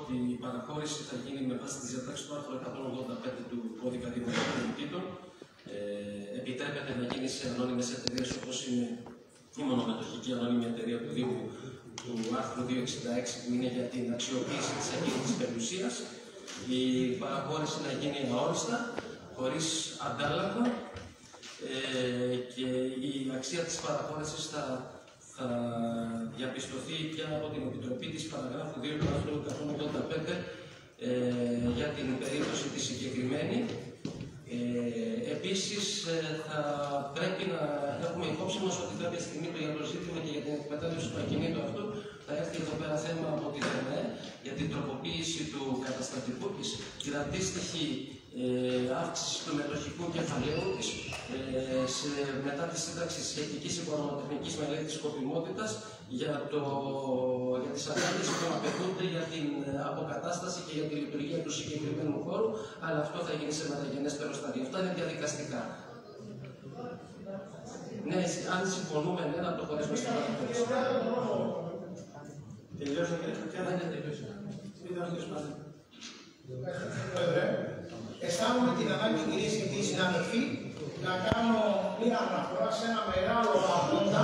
ότι η παραχώρηση θα γίνει με βάση τις διατάξεις του άρθρου 185 του Κώδικα Δημοσιογραφικών. Επιτρέπεται να γίνει σε ανώνυμες εταιρείες όπως είναι η μονομετοχική ανώνυμη εταιρεία του Δήμου του άρθρου 266 που είναι για την αξιοποίηση της ακίνητης περιουσίας. Η παραχώρηση να γίνει αόριστα, χωρίς αντάλλαγμα και η αξία της παραχώρησης θα διαπιστωθεί και από την Επιτροπή της παραγράφου 2 του άρθρου 185 για την περίπτωση τη συγκεκριμένη. Επίσης, θα πρέπει να έχουμε υπόψη μας ότι κάποια στιγμή για το ζήτημα και για την εκμετάλλευση του ακινήτου αυτού θα έρθει εδώ πέρα θέμα από τη ΔΕΝΕ για την τροποποίηση του καταστατικού της και την αντίστοιχη αύξηση του μετοχικού κεφαλαίου της μετά τη σύνταξη της σχετικής οικονομοτεχνικής μελέτης σκοπιμότητας για τις ανάγκες που απαιτούνται για την αποκατάσταση και για τη λειτουργία του συγκεκριμένου χώρου, αλλά αυτό θα γίνει σε μεταγενέστερο στάδιο. Αυτά είναι διαδικαστικά. Ναι, αν συμφωνούμε, ναι, να το χωρίσουμε στην παρακολούθηση. Τελειώσατε. Ναι, τελειώσατε. Αισθάνομαι την ανάγκη, κυρίες και κύριοι συνάδελφοι, να κάνω μία αναφορά σε ένα μεγάλο αγώντα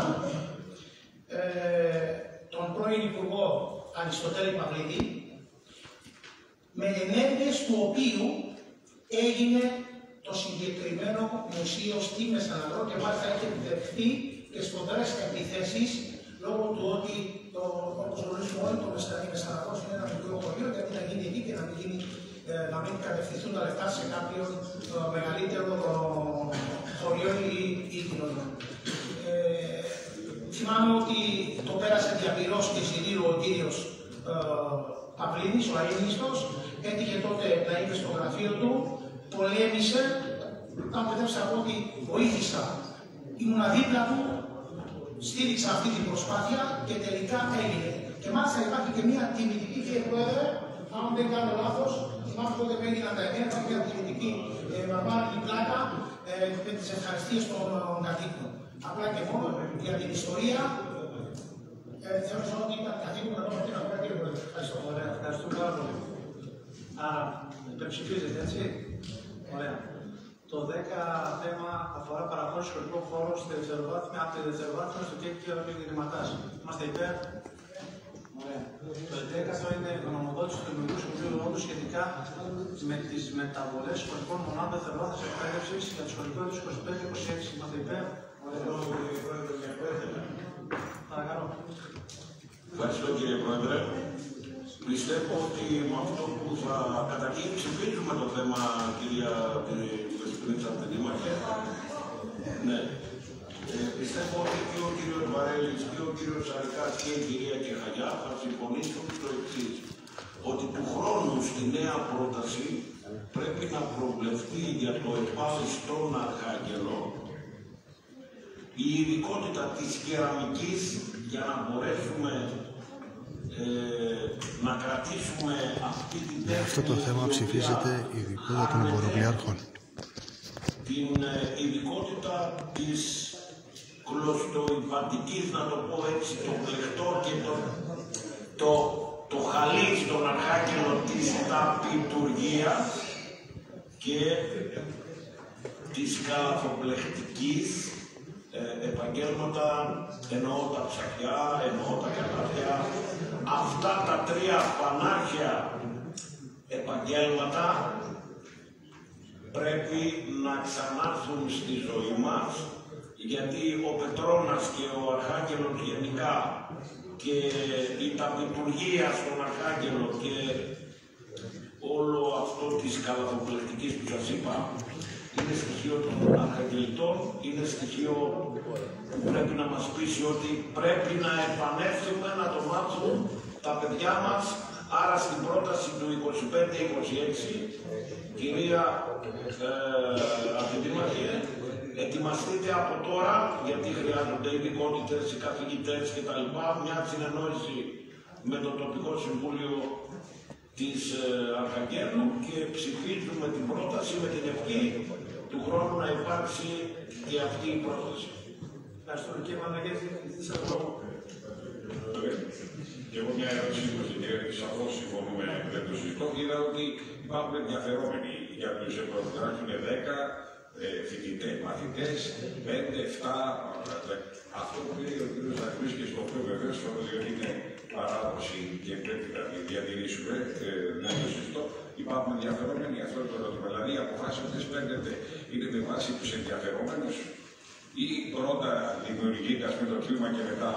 τον πρώην Υπουργό Αριστοτέλη Παυλίδη, με ενέργειες του οποίου έγινε το συγκεκριμένο μουσείο στη Μεσαναδρό και μάλιστα έχει επιτευχθεί και σφοδρές επιθέσεις λόγω του ότι, όπως γνωρίζουμε όλοι, το Μεσαναδρός είναι ένα μικρό χωριό, γιατί να γίνει εκεί και να μην κατευθυνθούν τα λεφτά σε κάποιον μεγαλύτερο χωριό ή κοινωνία. Θυμάμαι ότι το πέρασε διαπυρός και συντήρου ο κύριος Παυλίδης, ο αείμνηστος, έτυχε τότε να είναι στο γραφείο του, πολέμησε, αν παιδεύσα από ότι βοήθησα, ήμουνα δίπλα του, στήριξα αυτή την προσπάθεια και τελικά έγινε. Και μάλιστα υπάρχει και μια τιμητική, κύριε Πρόεδρε, αν δεν κάνω λάθος, θυμάμαι τότε που έγιναν τα event, μια τιμητική βαρβάρικη πλάκα με τις ευχαριστίες των κατοίκων. Απλά και μόνο για την ιστορία, θεωρώ ότι ήταν καθήκον να δω αυτή την αγορά, κύριε Πρόεδρε. Ευχαριστώ. Ωραία, ευχαριστούμε πάρα πολύ. Άρα, υπερψηφίζετε, έτσι. Ωραία. Το 10 θέμα αφορά παραχώρηση σχολικών χώρων από τη δευτεροβάθμια στο κέντρο και εγκληματάς. Είμαστε υπέρ. Ωραία. Το 11 είναι η γνωμοδότηση του Δημοτικού Συμβουλίου Ρόντου σχετικά με τις μεταβολές σχολικών μονάδων δευτεροβάθμιας εκπαίδευσης για το σχολικό έτος 25-26. Είμαστε υπέρ. Παρακαλώ. Ευχαριστώ, κύριε Πρόεδρε. Πιστεύω ότι με αυτό που θα καταρχήν ψηφίζουμε το θέμα, κυρία Δεσποινίτσα Δήμαρχε. Ναι. Πιστεύω ότι και ο κύριος Βαρέλης και ο κύριος Σαρικάς και η κυρία Κεχαγιά θα συμφωνήσουν στο εξής. Ότι του χρόνου στη νέα πρόταση πρέπει να προβλεφθεί για το ΕΠΑΛ στον Αρχάγγελο η ειδικότητα της κεραμικής για να μπορέσουμε να κρατήσουμε αυτή την τέχνη. Αυτό το θέμα ψηφίζεται ειδικότητα των εμποροπλιάρχων. Την ειδικότητα της κλωστοϊπαντικής, να το πω έτσι, το πλεκτό και το χαλί στον Αρχάγγελο της ταπιτουργίας και της καλαθοπλεκτικής επαγγέλματα, εννοώ τα ψαριά, εννοώ τα καλάθια. Αυτά τα τρία πανάρχια επαγγέλματα πρέπει να ξανάρθουν στη ζωή μας, γιατί ο Πετρώνας και ο Αρχάγγελος γενικά και η ταπιτουργία στον Αρχάγγελο και όλο αυτό της καλαθοπλεκτικής που σας είπα είναι στοιχείο των αρχαγγελιτών, είναι στοιχείο που πρέπει να μας πείσει ότι πρέπει να επανέλθουμε να το μάθουν τα παιδιά μας. Άρα στην πρόταση του 25-26, κυρία Αντιδήμαρχε, ετοιμαστείτε από τώρα, γιατί χρειάζονται ειδικότητες, οι καθηγητές κτλ. Μια συνεννόηση με το τοπικό συμβούλιο της Αρχαγγέλου και ψηφίζουμε την πρόταση με την ευχή του χρόνου να υπάρξει και αυτή η πρόταση. Ευχαριστώ, κύριε Παναγιώτη. Και εγώ μια ερώτηση προς την κυρία, σαφώς συμφωνούμε με το συζητώ, είδα ότι υπάρχουν ενδιαφερόμενοι για τους προκράτουν 10 φοιτητές, μαθητές, 5, 7. Αυτό που λέει ο κ. Ζαχαρής και στο οποίο βεβαίως διότι είναι παράδοση και πρέπει να τη διατηρήσουμε, να το συζητώ, υπάρχουν ενδιαφερόμενοι για αυτό το ερώτημα. Δηλαδή, οι αποφάσεις αυτές παίρνετε είναι με βάση τους ενδιαφερόμενους ή πρώτα δημιουργείται το κλίμα και μετά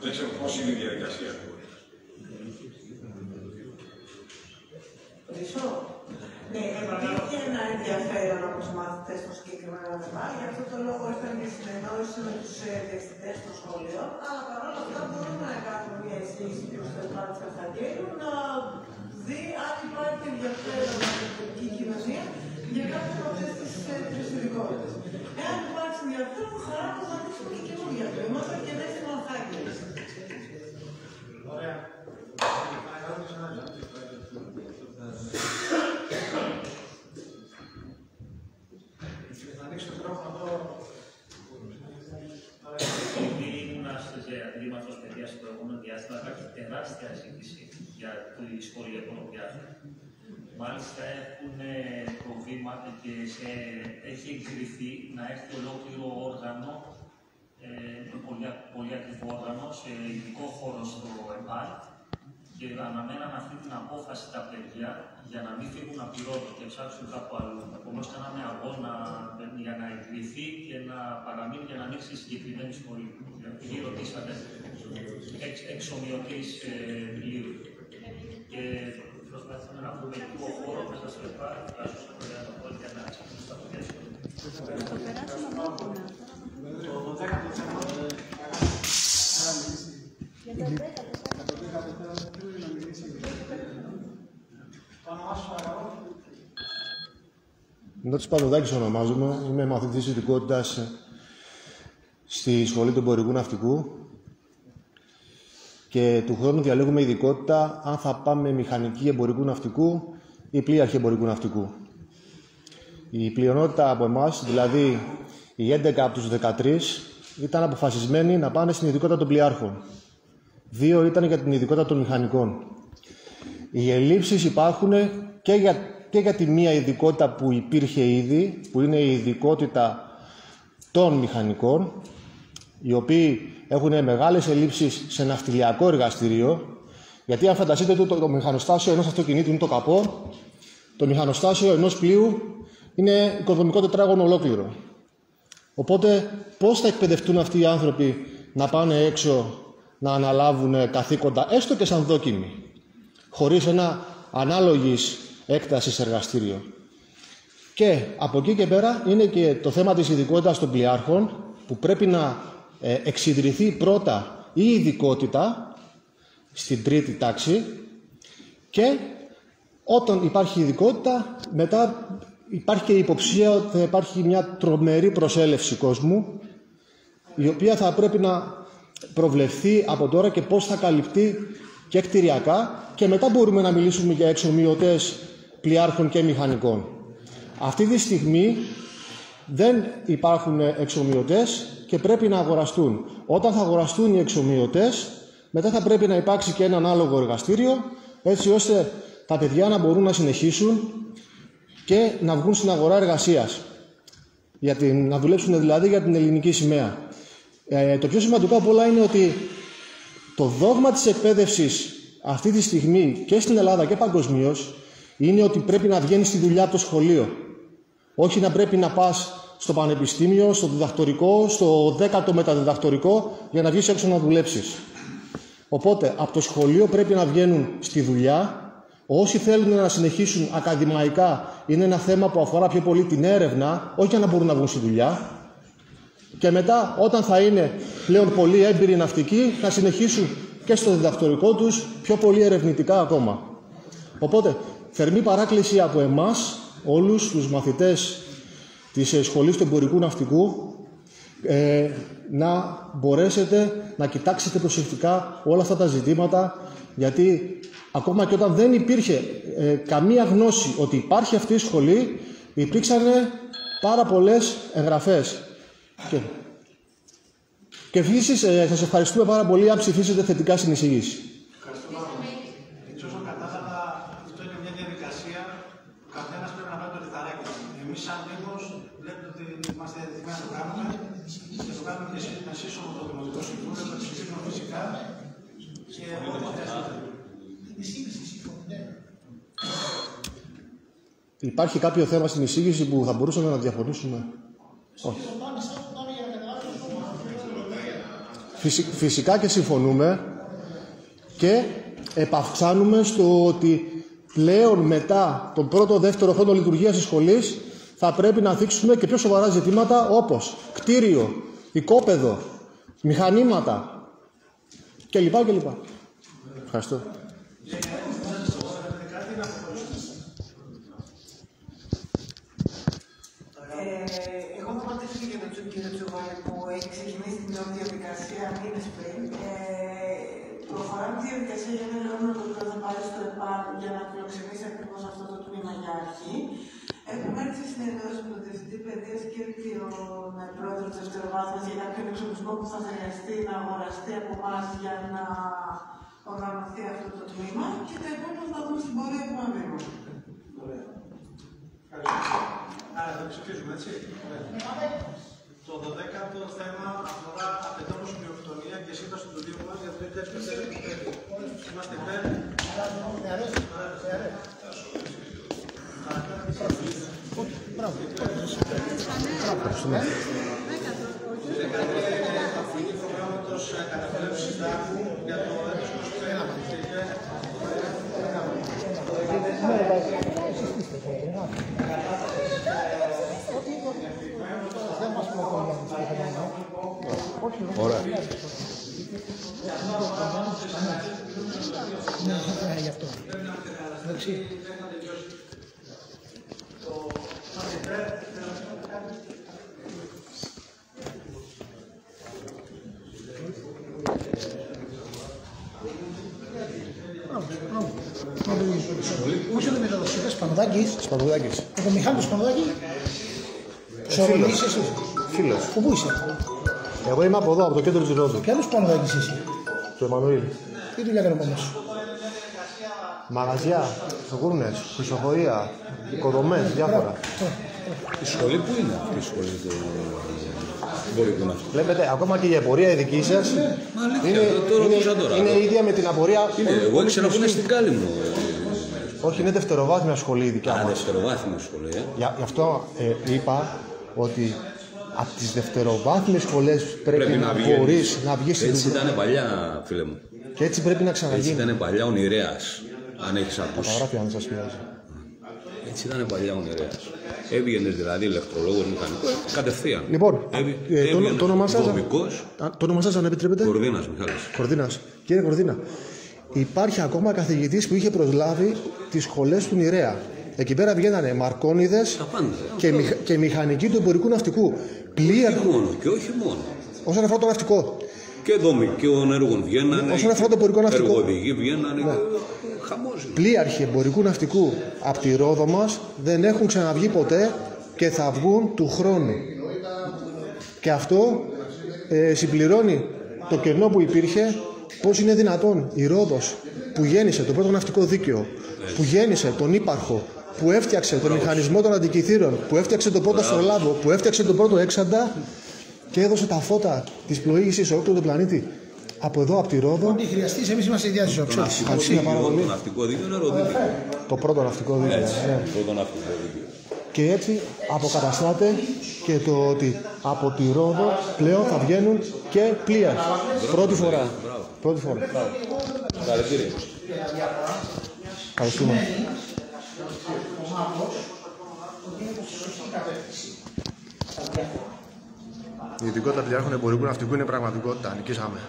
δεν ξέρω πώς είναι η διαδικασία. Ναι, υπήρχε ένα ενδιαφέρον από τους μαθητές στο συγκεκριμένο θέμα. Γι' αυτό το λόγο ήρθαν και συνεννόηση με τους διευθυντές των σχολείων. Αλλά παρόλα αυτά μπορούμε να κάνουμε μια εισήγηση προς το Επάνη της Αρχαγγέλου να δει αν υπάρχει ενδιαφέρον από την πολιτική κοινωνία για κάποιες από αυτές τις ειδικότητες. Εάν υπάρχει ενδιαφέρον, χαρά μας να ανοίξουμε και καινούργια τμήματα και δεν στην Αρχάγγελη. Ωραία. Επειδή ήμουν σε αντιλήμματος παιδείας στο προηγούμενο διάστημα, υπάρχει τεράστια ζήτηση για τη σχολή επωνομιάσεων. Μάλιστα έχουν προβλήματα και έχει εγκριθεί να έρθει ολόκληρο όργανο, πολύ ακριβό όργανο, σε ειδικό χώρο στο ΕΠΑΛ και αναμέναν αυτή την απόφαση τα παιδιά για να μην φύγουν απειρώδη και ψάξουν κάπου αλλού. Επομένως, κάναμε αγώνα για να εγκριθεί και να παραμείνει και να ανοίξει η συγκεκριμένη σχολή. Επειδή ρωτήσατε εξομοιωτής πλήρου. Και προσπαθήσαμε να βρούμε ειδικό χώρο μέσα στο ΕΠΑΛ, τουλάχιστον στο Πρωτόκολλο για να αρχίσουμε στα παιδιά σχολή. Το 10ο θέμα. Νότης Παπαδάκης ονομάζομαι, είμαι μαθητής ειδικότητας στη Σχολή του Εμπορικού Ναυτικού και του χρόνου διαλέγουμε ειδικότητα αν θα πάμε μηχανική εμπορικού ναυτικού ή πλοίαρχη εμπορικού ναυτικού. Η πλειονότητα από εμάς, δηλαδή οι 11 από τους 13, ήταν αποφασισμένοι να πάνε στην ειδικότητα των πλοιάρχων. 2 ήταν για την ειδικότητα των μηχανικών. Οι ελλείψεις υπάρχουν και για τη μία ειδικότητα που υπήρχε ήδη, που είναι η ειδικότητα των μηχανικών, οι οποίοι έχουν μεγάλες ελλείψεις σε ναυτιλιακό εργαστήριο, γιατί αν φανταστείτε το μηχανοστάσιο ενός αυτοκινήτου είναι το καπό, το μηχανοστάσιο ενός πλοίου είναι οικοδομικό τετράγωνο ολόκληρο. Οπότε πώς θα εκπαιδευτούν αυτοί οι άνθρωποι να πάνε έξω να αναλάβουν καθήκοντα, έστω και σαν δόκιμοι, χωρίς ένα ανάλογης έκτασης εργαστήριο. Και από εκεί και πέρα είναι και το θέμα της ειδικότητας των πλοιάρχων, που πρέπει να εξιδρυθεί πρώτα η ειδικότητα στην 3η τάξη και όταν υπάρχει ειδικότητα μετά υπάρχει και η υποψία ότι θα υπάρχει μια τρομερή προσέλευση κόσμου, η οποία θα πρέπει να προβλεφθεί από τώρα και πώς θα καλυπτεί και κτηριακά, και μετά μπορούμε να μιλήσουμε για εξομοιωτές πλοιάρχων και μηχανικών. Αυτή τη στιγμή δεν υπάρχουν εξομοιωτές και πρέπει να αγοραστούν. Όταν θα αγοραστούν οι εξομοιωτές, μετά θα πρέπει να υπάρξει και ένα ανάλογο εργαστήριο, έτσι ώστε τα παιδιά να μπορούν να συνεχίσουν και να βγουν στην αγορά εργασίας, να δουλέψουν δηλαδή για την ελληνική σημαία. Το πιο σημαντικό από όλα είναι ότι το δόγμα της εκπαίδευσης αυτή τη στιγμή και στην Ελλάδα και παγκοσμίως είναι ότι πρέπει να βγαίνεις στη δουλειά από το σχολείο. Όχι να πρέπει να πας στο πανεπιστήμιο, στο διδακτορικό, στο 10ο μεταδιδακτορικό για να βγεις έξω να δουλέψεις. Οπότε από το σχολείο πρέπει να βγαίνουν στη δουλειά. Όσοι θέλουν να συνεχίσουν ακαδημαϊκά, είναι ένα θέμα που αφορά πιο πολύ την έρευνα, όχι για να μπορούν να βγουν στη δουλειά. Και μετά, όταν θα είναι πλέον πολύ έμπειροι ναυτικοί, να συνεχίσουν και στο διδακτορικό τους πιο πολύ ερευνητικά ακόμα. Οπότε, θερμή παράκληση από εμάς, όλους τους μαθητές της Σχολής του Εμπορικού Ναυτικού, να μπορέσετε να κοιτάξετε προσεκτικά όλα αυτά τα ζητήματα, γιατί ακόμα και όταν δεν υπήρχε καμία γνώση ότι υπάρχει αυτή η σχολή, υπήρξαν πάρα πολλές εγγραφές. Και επίσης σας ευχαριστούμε πάρα πολύ αν ψηφίσετε θετικά στην εισηγήση. Ευχαριστώ πάρα πολύ. Εξ όσων κατάλαβα, αυτό είναι μια σαν μήκος, βλέπετε ότι είμαστε έτοιμοι να το κάνουμε και το κάνουμε και με σύσσωμο το Δημοτικό Συμβούλιο, το ψηφίσουμε φυσικά και ό,τι χρειάζεται. Υπάρχει κάποιο θέμα στην εισήγηση που θα μπορούσαμε να διαφωνήσουμε? Όχι. Φυσικά και συμφωνούμε και επαυξάνουμε στο ότι πλέον μετά τον πρώτο-δεύτερο χρόνο λειτουργίας της σχολής θα πρέπει να θίξουμε και πιο σοβαρά ζητήματα όπως κτίριο, οικόπεδο, μηχανήματα κλπ. Ευχαριστώ. Εγώ θα πατήσω και τον κύριο Τσουβάλη που έχει ξεκινήσει την όλη διαδικασία μήνες πριν. Προχωράμε τη διαδικασία για ένα λόγο το οποίο θα πάρει στο ΕΠΑΝ για να φιλοξενήσει ακριβώς αυτό το τμήμα για αρχή. Έχουμε έρθει συνεννόηση με τον Διευθυντή Παιδείας και τον Πρόεδρο της Δευτεροβάθμιας για κάποιον εξοπλισμό που θα χρειαστεί να αγοραστεί από εμάς για να οργανωθεί αυτό το τμήμα και τα επόμενα θα δούμε στην πορεία που αναβαίνουμε. Άρα θα ψηφίζουμε, έτσι. Το 12ο θέμα αφορά απαιτώμενη βιοκτονία και σύνταση του Δήμου μας για το 2025. Είμαστε υπέρ. Μπράβο. Αφήνει προγράμματος καταπολέμησης δάφου για το έτος 25. Ωραία. Γι' αυτό. Εντάξει. Πώς είναι μεταδοσιακές, Σπανουδάκης. Ο Μιχάλης Σπανουδάκη. Σωρολής εσύ. Φίλος. Πού είσαι? Εγώ είμαι από εδώ, από το κέντρο της Ρόδου. Ποια άλλος Σπανουδάκης εσύ? Το Εμμανουήλ. Τι δουλειά έκανε μόνος σου? Μαγαζιά, σοκούρνες, χρυσοφορία, οικοδομές, διάφορα. Η σχολή που είναι αυτή η σχολή του εμπορικού ναυτικού? Βλέπετε, ακόμα και η απορία η δική σας είναι ίδια με την απορία. Εγώ ήξερα που είναι στην Κάλυμνο. Όχι, είναι δευτεροβάθμια σχολή η δικιά μας. Δευτεροβάθμια σχολή, Γι' αυτό είπα ότι από τις δευτεροβάθμιες σχολές πρέπει να μπορείς να βγεις. Έτσι ήταν παλιά, φίλε μου. Και έτσι πρέπει να ξαναγίνει. Έτσι ήταν παλιά ο Νηρέας, αν έχεις ακούσει. Καταγράφει αν σας πειράζει. Έτσι ήταν παλιά ο Νηρέας. Έβγαινες δηλαδή ηλεκτρολόγος, μηχανικός, κατευθείαν. Λοιπόν, το όνομα σας αν επιτρέπετε? Κορδίνας, Μιχάλης. Κορδίνας. Κύριε Κορδίνα, υπάρχει ακόμα καθηγητής που είχε προσλάβει τις σχολές του Νηρέα. Εκεί πέρα βγαίνανε μαρκόνιδες και μηχανικοί του εμπορικού ναυτικού. Πλοία. Και όχι μόνο. Όσον αφορά το ναυτικό. Και δομικών έργων βγαίνανε. Όσον αφορά το εμπορικό ναυτικό. Εργοδηγοί βγαίνανε. Ναι. Πλοίαρχοι εμπορικού ναυτικού από τη Ρόδο μας δεν έχουν ξαναβγεί ποτέ και θα βγουν του χρόνου. Και αυτό συμπληρώνει το κενό που υπήρχε. Πώς είναι δυνατόν η Ρόδος που γέννησε το πρώτο ναυτικό δίκαιο, που γέννησε τον ύπαρχο, που έφτιαξε τον μηχανισμό των αντικειθήρων, που έφτιαξε τον πρώτο στρολάβο, που έφτιαξε τον πρώτο έξαντα και έδωσε τα φώτα της πλοήγησης σε όλο τον πλανήτη. Από εδώ, από τη Ρόδο. Ό,τι χρειαστείς, εμείς είμαστε η διάθεση. Το ναυτικό δίκαιο είναι ροδίκαιο. Το πρώτο ναυτικό δίκαιο. Πρώτο ναυτικό δίκαιο. Και έτσι αποκαταστάται και το ότι από τη Ρόδο πλέον θα βγαίνουν και πλοία. Πρώτη φορά. Πρώτη φορά. Συγχαρητήρια. Ευχαριστούμε. Η ειδικότητα πλοιάρχων εμπορικού ναυτικού είναι πραγματικότητα. Νικήσαμε.